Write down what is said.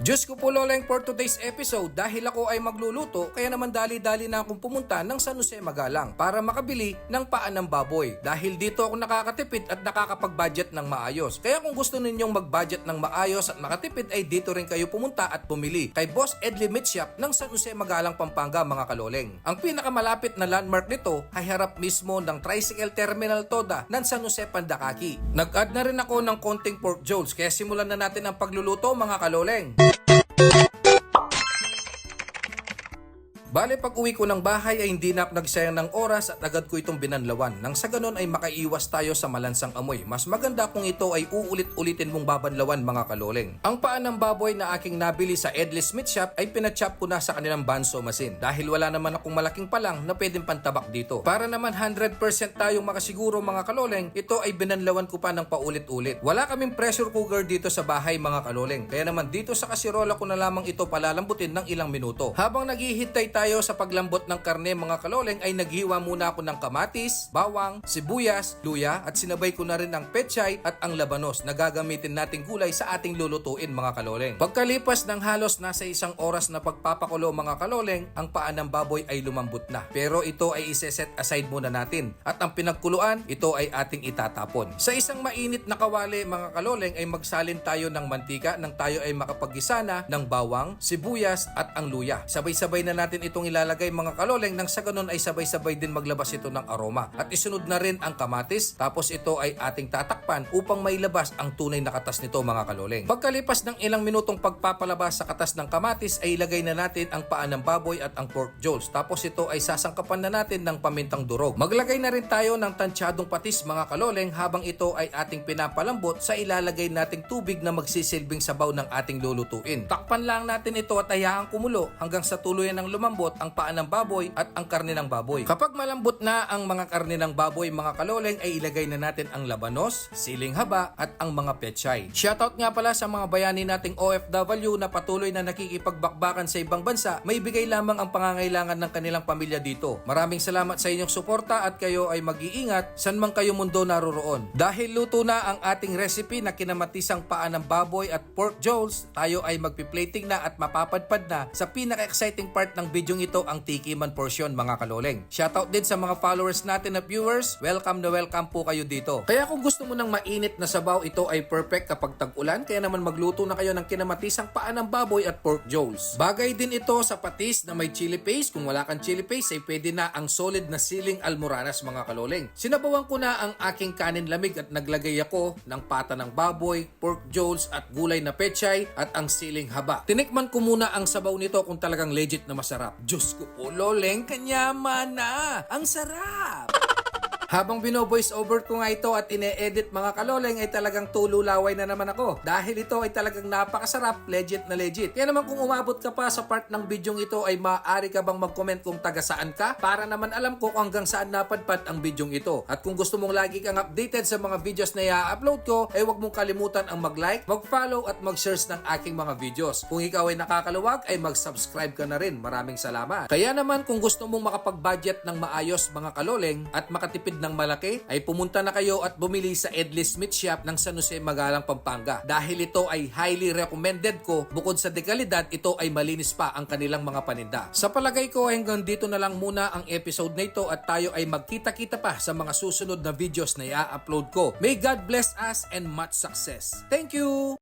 Diyos ko po loleng for today's episode dahil ako ay magluluto kaya naman dali-dali na akong pumunta ng San Jose Magalang para makabili ng paa ng baboy dahil dito ako nakakatipid at nakakapag-budget ng maayos. Kaya kung gusto ninyong mag-budget ng maayos at makatipid ay dito rin kayo pumunta at pumili kay Boss Edley Meat Shop ng San Jose Magalang, Pampanga mga kaloleng. Ang pinakamalapit na landmark nito ay harap mismo ng Tricycle Terminal Toda ng San Jose, Pandakaki. Nag-add na rin ako ng konting pork jolts kaya simulan na natin ang pagluluto mga kaloleng. Bale pag uwi ko ng bahay ay hindi na nagsayang ng oras at agad ko itong binanlawan nang sa ganon ay makaiwas tayo sa malansang amoy. Mas maganda kung ito ay uulit-ulitin mong babanlawan mga kaloleng. Ang paa ng baboy na aking nabili sa Edley's Meat Shop ay pinachop ko na sa kanilang banso machine dahil wala naman akong malaking palang na pwedeng pantabak dito. Para naman 100% tayong makasiguro mga kaloleng, ito ay binanlawan ko pa ng paulit-ulit. Wala kaming pressure cooker dito sa bahay mga kaloleng, kaya naman dito sa kasirola ko na lamang ito palalambutin ng ilang minuto. Habang naghihintay tayo sa paglambot ng karne mga kaloleng ay naghiwa muna ako ng kamatis, bawang, sibuyas, luya at sinabay ko na rin ang pechay at ang labanos na gagamitin nating gulay sa ating lulutuin mga kaloleng. Pagkalipas ng halos nasa isang oras na pagpapakulo mga kaloleng, ang paa ng baboy ay lumambot na. Pero ito ay iseset aside muna natin at ang pinagkuluan ito ay ating itatapon. Sa isang mainit na kawali mga kaloleng ay magsalin tayo ng mantika nang tayo ay makapaggisa na ng bawang, sibuyas at ang luya. Sabay-sabay na natin itong ilalagay mga kaloleng nang sa ganun ay sabay-sabay din maglabas ito ng aroma. At isunod na rin ang kamatis tapos ito ay ating tatakpan upang mailabas ang tunay na katas nito mga kaloleng. Pagkalipas ng ilang minutong pagpapalabas sa katas ng kamatis ay ilagay na natin ang paa ng baboy at ang pork jolts. Tapos ito ay sasangkapan na natin ng pamintang durog. Maglagay na rin tayo ng tantsadong patis mga kaloleng habang ito ay ating pinapalambot sa ilalagay nating tubig na magsisilbing sabaw ng ating lulutuin. Takpan lang natin ito at hayaang kumulo hanggang sa tuluyan ng lumambot ang paa ng baboy at ang karne ng baboy. Kapag malambot na ang mga karne ng baboy mga kaloleng ay ilagay na natin ang labanos, siling haba at ang mga pechay. Shoutout nga pala sa mga bayani nating OFW na patuloy na nakikipagbakbakan sa ibang bansa, may bigay lamang ang pangangailangan ng kanilang pamilya dito. Maraming salamat sa inyong suporta at kayo ay mag-iingat saan man kayo mundo naroroon. Dahil luto na ang ating recipe na kinamatisang paa ng baboy at pork jolts, tayo ay magpi-plating na at mapapadpad na sa pinaka-exciting part ng video ito, ang tikiman portion mga kaloleng. Shoutout din sa mga followers natin at viewers. Welcome na welcome po kayo dito. Kaya kung gusto mo ng mainit na sabaw, ito ay perfect kapag tag-ulan. Kaya naman magluto na kayo ng kinamatisang paa ng baboy at pork jolts. Bagay din ito sa patis na may chili paste. Kung wala kang chili paste ay pwede na ang solid na siling almoranas mga kaloleng. Sinabawan ko na ang aking kanin lamig at naglagay ako ng pata ng baboy, pork jolts at gulay na pechay at ang siling haba. Tinikman ko muna ang sabaw nito kung talagang legit na masarap. Diyos ko po, loleng, kanyaman na! Ang sarap! Habang bino-voice over ko nga ito at ine-edit mga kaloleng ay talagang tululaway na naman ako. Dahil ito ay talagang napakasarap, legit na legit. Kaya naman kung umabot ka pa sa part ng bidyong ito ay maaari ka bang mag-comment kung taga saan ka para naman alam ko kung hanggang saan napadpad ang bidyong ito. At kung gusto mong lagi kang updated sa mga videos na i-upload ko ay huwag mong kalimutan ang mag-like, mag-follow at mag-share ng aking mga videos. Kung ikaw ay nakakaluwag ay mag-subscribe ka na rin. Maraming salamat. Kaya naman kung gusto mong makapag-budget ng maayos mga kaloleng at makatipid ng malaki ay pumunta na kayo at bumili sa Edley's Meat Shop ng San Jose Magalang, Pampanga. Dahil ito ay highly recommended ko, bukod sa dekalidad, ito ay malinis pa ang kanilang mga paninda. Sa palagay ko hanggang dito na lang muna ang episode na ito at tayo ay magkita-kita pa sa mga susunod na videos na i-upload ko. May God bless us and much success. Thank you!